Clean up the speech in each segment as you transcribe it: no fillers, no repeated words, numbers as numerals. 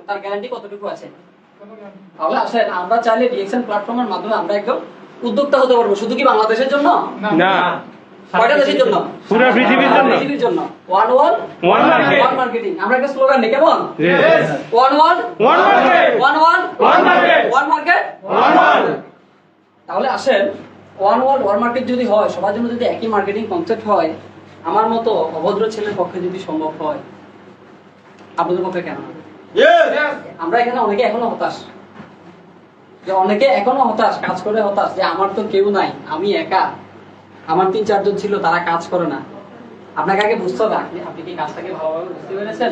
তার গ্যারান্টি কতটুকু আছে? তাহলে আসেন আমরা চাইলে ডিএক্সএন প্ল্যাটফর্মের মাধ্যমে আমরা একদম উদ্যোক্তা হতে পারবো। শুধু কি বাংলাদেশের জন্য না, কয়টা দেশের জন্য? পুরো পৃথিবীর জন্য। পৃথিবীর জন্য। One world one market. One marketing. আমরা একটা স্লোগান নেই কেমন? Yes. One world one market. One world one market. One market one world. তাহলে আসেন ওয়ান ওয়ার্ল্ড ওয়ান মার্কেট যদি হয়, সবার জন্য যদি একই মার্কেটিং কনসেপ্ট হয়, আমার মতো অভদ্র ছেলের পক্ষে যদি সম্ভব হয়, আপনাদের পক্ষে কেন না? আমরা এখানে অনেকে এখনো হতাশ, যে অনেকে এখনো হতাশ, কাজ করে হতাশ, যে আমার তো কেউ নাই, আমি একা, আমার ৩-৪ জন ছিল তারা কাজ করে না। আপনাকে আগে বুঝতে হবে আপনি কি কাজটাকে ভালোভাবে বুঝতে পেরেছেন?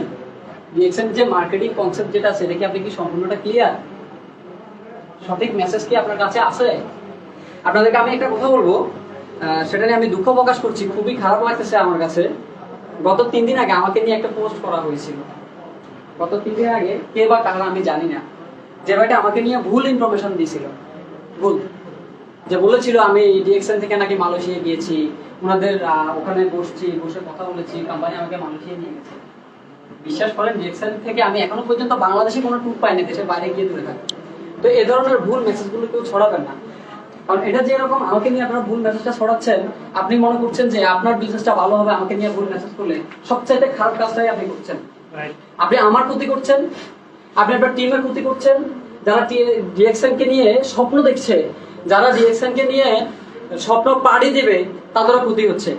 ডিএক্সএন যে মার্কেটিং কনসেপ্ট যেটা আছে, এটা কি আপনি কি সম্পূর্ণটা ক্লিয়ার? সঠিক মেসেজ কি আপনার কাছে আছে? আপনাদেরকে আমি একটা কথা বলবো, সেটা নিয়ে আমি দুঃখ প্রকাশ করছি, খুবই খারাপ লাগতেছে আমার কাছে। গত ৩ দিন আগে আমাকে নিয়ে একটা পোস্ট করা হয়েছিল। গত 3 দিন আগে কে বা কারা আমি জানি না, যে ভাইটা আমাকে নিয়ে ভুল ইনফরমেশন দিয়েছিল। ভুল যে বলেছিল আমি ডিএক্সএন থেকে নাকি মালয়েশিয়া গিয়েছি, ওনাদের ওখানে বসে কথা বলেছি, কোম্পানি আমাকে মালয়েশিয়া নিয়ে গেছে। বিশ্বাস করেন, ডিএক্সএন থেকে আমি এখনো পর্যন্ত বাংলাদেশে কোনো ট্যুর পাইনি, দেশের বাইরে গিয়ে দূরে থাকি। তো এই ধরনের ভুল মেসেজগুলো কেউ ছড়াবেন না, কারণ এটা যে এরকম আমাকে নিয়ে আপনারা ভুল মেসেজটা ছড়াচ্ছেন, আপনি মনে করছেন যে আপনার বিজনেসটা ভালো হবে আমাকে নিয়ে ভুল মেসেজ করলে, সবচাইতে খারাপ কাজটাই আপনি করছেন। আপনি আমার ক্ষতি করছেন, আপনি আপনার টিমের ক্ষতি করছেন, যারা ডিএক্সএন কে নিয়ে স্বপ্ন দেখছে, যারা ডিএক্সএন কে নিয়ে স্বপ্ন পাড়ি দেবে, তাদেরও ক্ষতি হচ্ছে।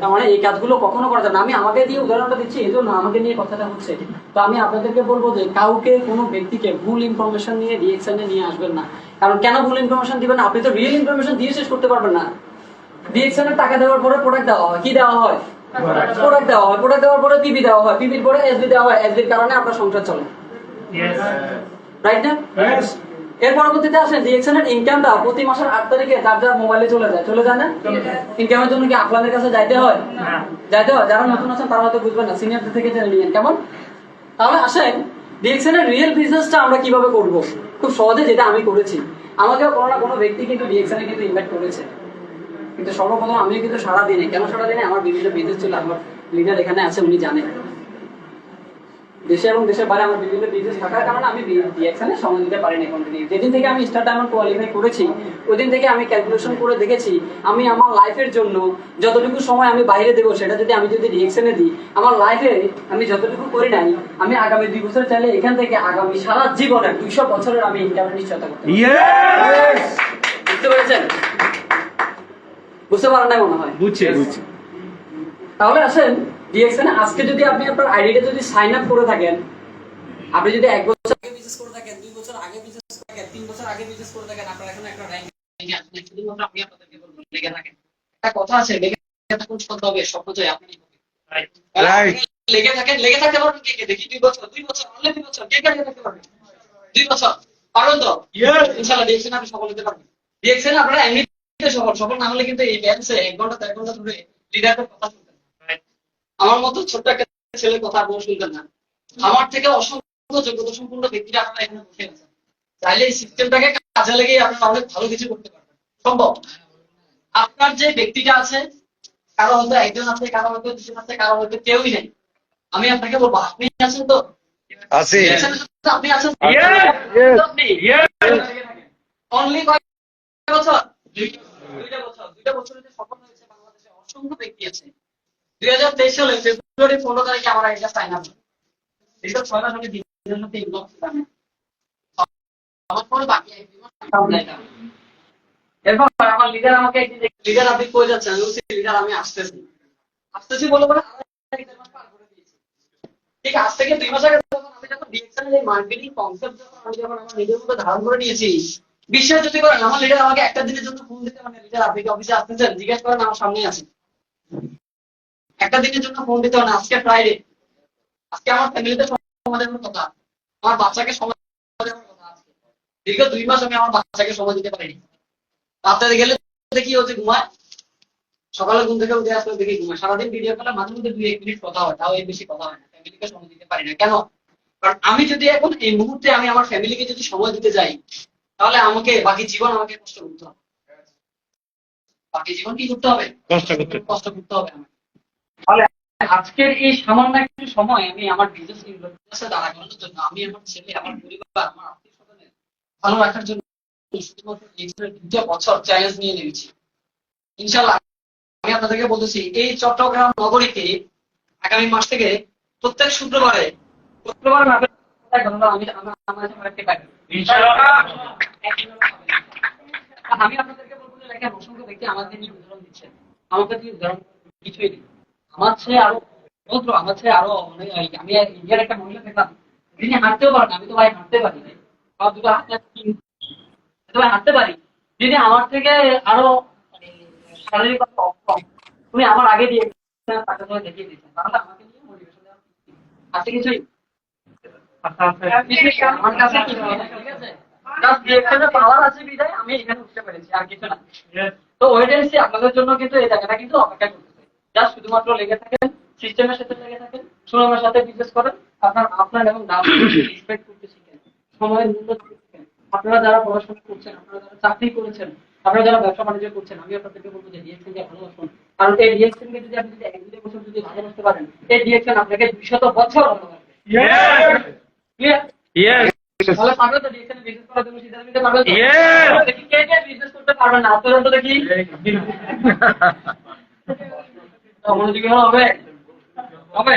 তার মানে এই কাজগুলো কখনো করা যাবে না। আমি আমাকে দিয়ে উদাহরণটা দিচ্ছি, এই জন্য আমাকে নিয়ে কথাটা হচ্ছে। তো আমি আপনাদেরকে বলবো যে কাউকে, কোনো ব্যক্তিকে ভুল ইনফরমেশন নিয়ে ডিএক্সএন এ নিয়ে আসবেন না। কারণ কেন ভুল ইনফরমেশন দিবেন? আপনি তো রিয়েল ইনফরমেশন দিয়ে শেষ করতে পারবেন না। ডিএক্সএন এর টাকা দেওয়ার পরে প্রোডাক্ট দেওয়া হয়, কি দেওয়া হয়? প্রোডাক্ট দেওয়া হয়, প্রোডাক্ট দেওয়ার পরে পিবি দেওয়া হয়, পিবির পরে এসবি দেওয়া হয়, এসবির কারণে আপনার সংসার চলে, রাইট না? এর পরবর্তীতে আসেন ডিএক্সএন এর ইনকামটা প্রতি মাসের 8 তারিখে যার যার মোবাইলে চলে যায় না? ইনকামের জন্য কি আপনাদের কাছে যাইতে হয়? যাইতে হয়। যারা নতুন আছেন তারা হয়তো বুঝবেন না, সিনিয়রদের থেকে জেনে নিয়েন কেমন। তাহলে আসেন ডিএক্সএন এর রিয়েল বিজনেসটা আমরা কিভাবে করব? খুব সহজে, যেটা আমি করেছি। আমাকেও কোনো না কোনো ব্যক্তি কিন্তু ডিএক্সএন এ কিন্তু ইনভাইট করেছে, কিন্তু সর্বপ্রথম আমি কিন্তু সারা দিনে, কেন সারা দিনে, আমার বিভিন্ন বিজনেস ছিল, আমার লিডার এখানে আছে, উনি জানেন, দেশে এবং দেশের বাইরে আমার বিভিন্ন বিজনেস থাকার কারণে আমি ডিএক্সএন এ সময় দিতে পারিনি কন্টিনিউ। যেদিন থেকে আমি স্টার ডায়মন্ড কোয়ালিফাই করেছি, ওই দিন থেকে আমি ক্যালকুলেশন করে দেখেছি, আমি আমার লাইফের জন্য যতটুকু সময় আমি বাইরে দেবো, সেটা আমি যদি ডিএক্সএন এ দিই, আমার লাইফে আমি যতটুকু করি নাই, আমি আগামী 2 বছর চাইলে এখান থেকে আগামী সারা জীবনের 200 বছরের আমি ইনকামের নিশ্চয়তা করতে পারি। বুঝতে পেরেছেন? বুঝতে পারেন না মনে হয়? বুঝছি। তাহলে আসেন ডিএক্সএন এ আজকে যদি আপনি আপনার আইডিটা যদি সাইন আপ করে থাকেন, আপনি যদি 1 বছর আগে বিজনেস করে থাকেন, 2 বছর আগে বিজনেস করে থাকেন, 3 বছর আগে বিজনেস করে থাকেন, আপনার এখন একটা র্যাঙ্কে আছেন, শুধুমাত্র আপনি আপনাদেরকে বলবো লেগে থাকেন। একটা কথা আছে, লেগে থাকুন, সত্য হবে, স্বপ্ন জয় আপনারই হবে। রাইট। লেগে থাকতে পারবেন কে দেখি? 2 বছর, অনলি 2 বছর, কে লেগে থাকতে পারবেন? 2 বছর পারবেন তো? ইনশাআল্লাহ ডিএক্সএন আপনি সফল হতে পারবেন। ডিএক্সএন আপনারা এমনিতে সফল না হলে কিন্তু এই ব্যাংকে 1 ঘন্টা 1.5 ঘন্টা ধরে লিডারের কথা শুনতেন। আমার মতো ছোট্ট একটা ছেলের কথা আপনারা শুনতেন না। আমার থেকে অসংখ্য যোগ্যতা সম্পন্ন ব্যক্তিরা আপনারা এখানে বসে আছেন। চাইলে এই সিস্টেমটাকে কাজে লাগিয়ে আপনারা অনেক ভালো কিছু করতে পারবেন, সম্ভব। আপনার যে ব্যক্তিটা আছে, কারো হয়তো একজন আছে, কারো হয়তো দুজন আছে, কারো হয়তো কেউই নেই। আমি আপনাকে বলবো, আপনি আছেন তো? আছি। আপনি আছেন? অনলি কয় বছর? 2টা বছরে যে সফল হয়েছে বাংলাদেশে অসংখ্য ব্যক্তি আছে। 2023 সালে ফেব্রুয়ারি 15 তারিখে আমার এটা সাইন আপ। এটা 6 মাস আগে দিনের মধ্যে ইনবক্স দিলাম। আমার পরে বাকি এক মাস সামনে এটা। এরপর আমার লিডার আমাকে লিডার আপনি কই যাচ্ছেন? আমি বলছি লিডার আমি আসতেছি বলে বলে মাস পার করে দিয়েছি। ঠিক আজ থেকে 2 মাস আগে যখন ডিএক্সএন এর মার্কেটিং কনসেপ্ট যখন আমার নিজের মধ্যে ধারণ করে নিয়েছি, বিশ্বাস যদি করেন, আমার লিডার আমাকে একটা দিনের জন্য ফোন দিতে মানে, লিডার আপনি কি অফিসে আসতেছেন? জিজ্ঞেস করেন, আমার সামনেই আছে। একটা দিনের জন্য ফোন দিতে হয় না। আজকে ফ্রাইডে, আজকে আমার ফ্যামিলিতে সময় দেওয়ার কথা, আমার বাচ্চাকে সময় দেওয়ার কথা। আজকে দীর্ঘ 2 মাস আমি আমার বাচ্চাকে সময় দিতে পারিনি। রাতে গেলে দেখি হচ্ছে ঘুমায়, সকালে ঘুম থেকে উঠে আসলে দেখি ঘুমায়। সারাদিন ভিডিও কলে মাঝে মধ্যে 2-1 মিনিট কথা হয়, তাও এর বেশি কথা হয় না। ফ্যামিলিকে সময় দিতে পারি না। কেন? কারণ আমি যদি এখন এই মুহূর্তে আমি আমার ফ্যামিলিকে যদি সময় দিতে যাই, তাহলে আমাকে বাকি জীবন আমাকে কষ্ট করতে হবে। বাকি জীবন কি করতে হবে? কষ্ট করতে হবে আমাকে। তাহলে আজকের এই সামান্য একটু সময় আমি আমার বিজনেস দাঁড়া করানোর জন্য, আমি আমার ছেলে, আমার পরিবার, আমার আত্মীয় স্বজনের ভালো রাখার জন্য দ্বিতীয় বছর চ্যালেঞ্জ নিয়ে নিয়েছি। ইনশাল্লাহ আমি আপনাদেরকে বলতেছি, এই চট্টগ্রাম নগরীতে আগামী মাস থেকে প্রত্যেক শুক্রবারে না পেলে আমি আমি আপনাদেরকে বলবো যে দেখেন, অসংখ্য ব্যক্তি আমাদের নিয়ে উদাহরণ দিচ্ছেন, আমাকে দিয়ে উদাহরণ কিছুই নেই। আমার চেয়ে আরো মাত্র আমার চেয়ে আরো অনেক, আমি ইন্ডিয়ার একটা মহিলা দেখলাম, তিনি হাঁটতেও পারেন, আমি তো ভাই হাঁটতে পারি না, আমার দুটো হাত হাঁটতে পারি। যদি আমার থেকে আরো শারীরিক অক্ষম, তুমি আমার আগে দিয়ে তাকে ধরে দেখিয়ে দিচ্ছেন, তাহলে আমাকে নিয়ে মোটিভেশন দেওয়া আছে কিছুই আমার কাছে কি হয় না, ঠিক আছে? জাস্ট রিঅ্যাকশনে পাওয়ার আছে বিধায় আমি এখানে উঠতে পেরেছি, আর কিছু না। তো ওয়েটেন্সি আপনাদের জন্য কিন্তু এই জায়গাটা কিন্তু অপেক্ষা করতেছে। জাস্ট শুধুমাত্র লেগে থাকেন, সিস্টেমের সাথে লেগে থাকেন, সুনামের সাথে বিজনেস করেন, আপনার এবং নাম রেসপেক্ট করতে শিখেন, সময়ের মূল্য দিতে শিখেন। আপনারা যারা পড়াশোনা করছেন, আপনারা যারা চাকরি করেছেন, আপনারা যারা ব্যবসা বাণিজ্য করছেন, আমি আপনাদেরকে বলবো যে ডিএকশন কে ভালোবাসুন। কারণ এই ডিএকশন কে যদি আপনি 1-2 বছর যদি ভালোবাসতে পারেন, এই ডিএকশন আপনাকে 200 বছর ভালোবাসবে। তাহলে পারবেন তো ডিএকশনে বিজনেস করার জন্য সিদ্ধান্ত নিতে পারবেন তো? দেখি কে কে বিজনেস করতে পারবেন না, আপনারা তো দেখি মনোযোগী হবে হবে।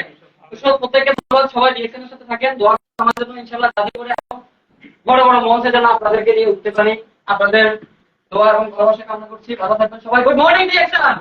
প্রত্যেককে ধন্যবাদ, সবাই ডিএকশনের সাথে থাকেন, দোয়া আমার জন্য ইনশাআল্লাহ, যাতে করে বড় বড় মঞ্চে যেন আপনাদেরকে নিয়ে উঠতে পারি। আপনাদের দোয়া এবং ভালোবাসা কামনা করছি। ভালো থাকবেন সবাই। Good morning ডিএকশন।